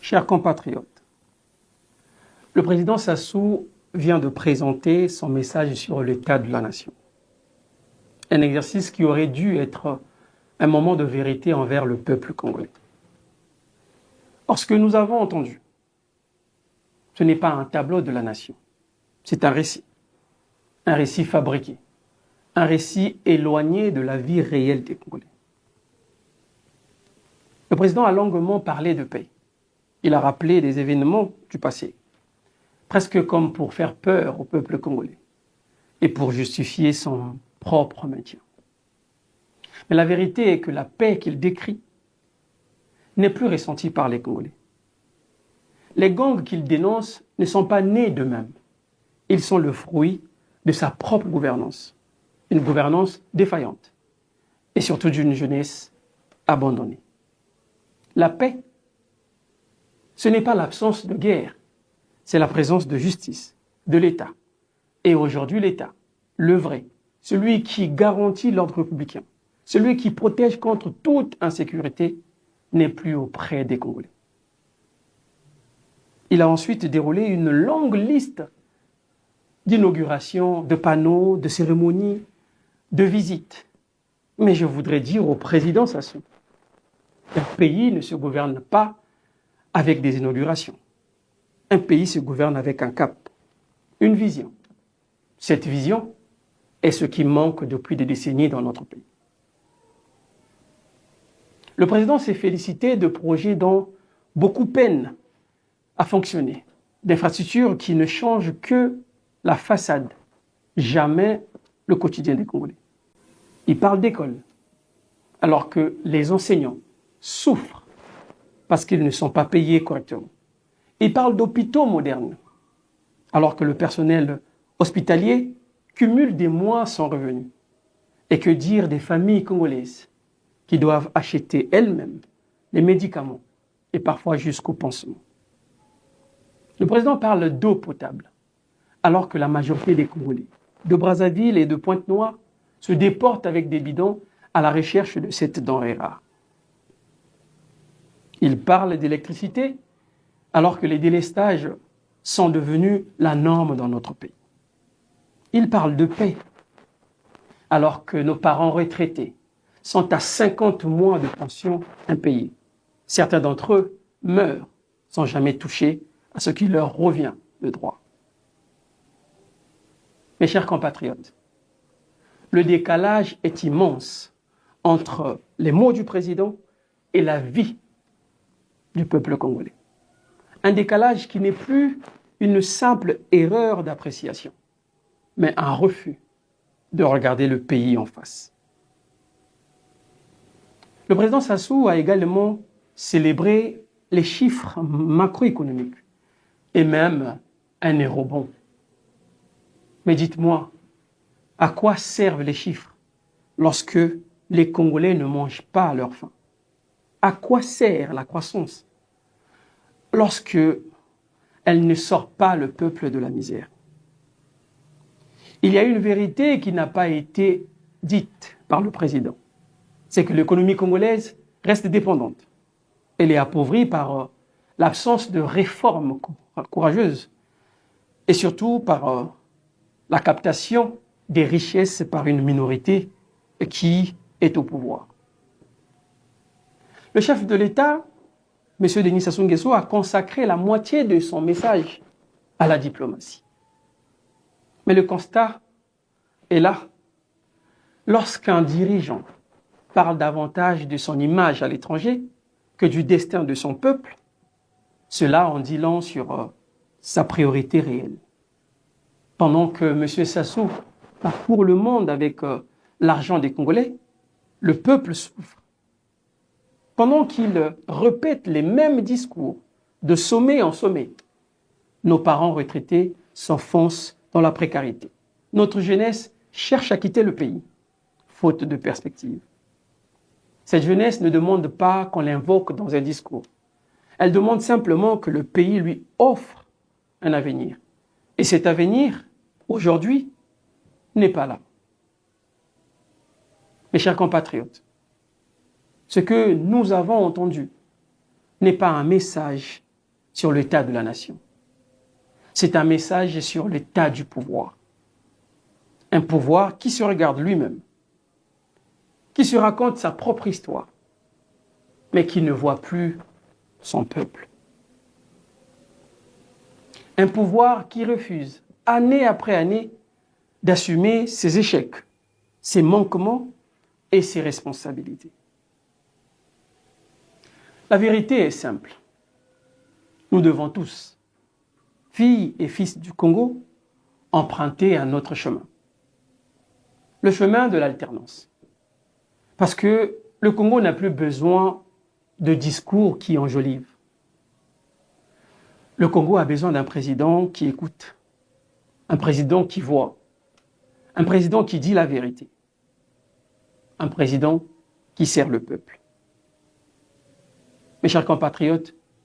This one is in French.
Chers compatriotes, le président Sassou vient de présenter son message sur l'état de la nation. Un exercice qui aurait dû être un moment de vérité envers le peuple congolais. Or, ce que nous avons entendu, ce n'est pas un tableau de la nation, c'est un récit fabriqué, un récit éloigné de la vie réelle des Congolais. Le président a longuement parlé de paix. Il a rappelé des événements du passé, presque comme pour faire peur au peuple congolais et pour justifier son propre maintien. Mais la vérité est que la paix qu'il décrit n'est plus ressentie par les Congolais. Les gangs qu'il dénonce ne sont pas nés d'eux-mêmes. Ils sont le fruit de sa propre gouvernance, une gouvernance défaillante et surtout d'une jeunesse abandonnée. La paix, ce n'est pas l'absence de guerre, c'est la présence de justice, de l'État. Et aujourd'hui, l'État, le vrai, celui qui garantit l'ordre républicain, celui qui protège contre toute insécurité, n'est plus auprès des Congolais. Il a ensuite déroulé une longue liste d'inaugurations, de panneaux, de cérémonies, de visites. Mais je voudrais dire au président Sassou qu'un pays ne se gouverne pas avec des inaugurations. Un pays se gouverne avec un cap, une vision. Cette vision est ce qui manque depuis des décennies dans notre pays. Le président s'est félicité de projets dont beaucoup peinent à fonctionner, d'infrastructures qui ne changent que la façade, jamais le quotidien des Congolais. Il parle d'école, alors que les enseignants souffrent parce qu'ils ne sont pas payés correctement. Il parle d'hôpitaux modernes, alors que le personnel hospitalier cumule des mois sans revenu. Et que dire des familles congolaises qui doivent acheter elles-mêmes les médicaments et parfois jusqu'au pansement. Le président parle d'eau potable, alors que la majorité des Congolais, de Brazzaville et de Pointe-Noire, se déportent avec des bidons à la recherche de cette denrée rare. Il parle d'électricité, alors que les délestages sont devenus la norme dans notre pays. Il parle de paix, alors que nos parents retraités sont à 50 mois de pension impayée. Certains d'entre eux meurent sans jamais toucher à ce qui leur revient de droit. Mes chers compatriotes, le décalage est immense entre les mots du président et la vie du peuple congolais. Un décalage qui n'est plus une simple erreur d'appréciation, mais un refus de regarder le pays en face. Le président Sassou a également célébré les chiffres macroéconomiques et même un eurobond. Mais dites-moi, à quoi servent les chiffres lorsque les Congolais ne mangent pas à leur faim? À quoi sert la croissance lorsque elle ne sort pas le peuple de la misère? Il y a une vérité qui n'a pas été dite par le président. C'est que l'économie congolaise reste dépendante. Elle est appauvrie par l'absence de réformes courageuses et surtout par la captation des richesses par une minorité qui est au pouvoir. Le chef de l'État, M. Denis Sassou Nguesso, a consacré la moitié de son message à la diplomatie. Mais le constat est là. Lorsqu'un dirigeant parle davantage de son image à l'étranger que du destin de son peuple, cela en dit long sur sa priorité réelle. Pendant que M. Sassou parcourt le monde avec l'argent des Congolais, le peuple souffre. Pendant qu'il répète les mêmes discours de sommet en sommet, nos parents retraités s'enfoncent dans la précarité. Notre jeunesse cherche à quitter le pays, faute de perspective. Cette jeunesse ne demande pas qu'on l'invoque dans un discours. Elle demande simplement que le pays lui offre un avenir. Et cet avenir, aujourd'hui, n'est pas là. Mes chers compatriotes, ce que nous avons entendu n'est pas un message sur l'état de la nation. C'est un message sur l'état du pouvoir. Un pouvoir qui se regarde lui-même, qui se raconte sa propre histoire, mais qui ne voit plus son peuple. Un pouvoir qui refuse, année après année, d'assumer ses échecs, ses manquements et ses responsabilités. La vérité est simple. Nous devons tous, filles et fils du Congo, emprunter un autre chemin. Le chemin de l'alternance. Parce que le Congo n'a plus besoin de discours qui enjolivent. Le Congo a besoin d'un président qui écoute, un président qui voit, un président qui dit la vérité, un président qui sert le peuple. Mes chers compatriotes,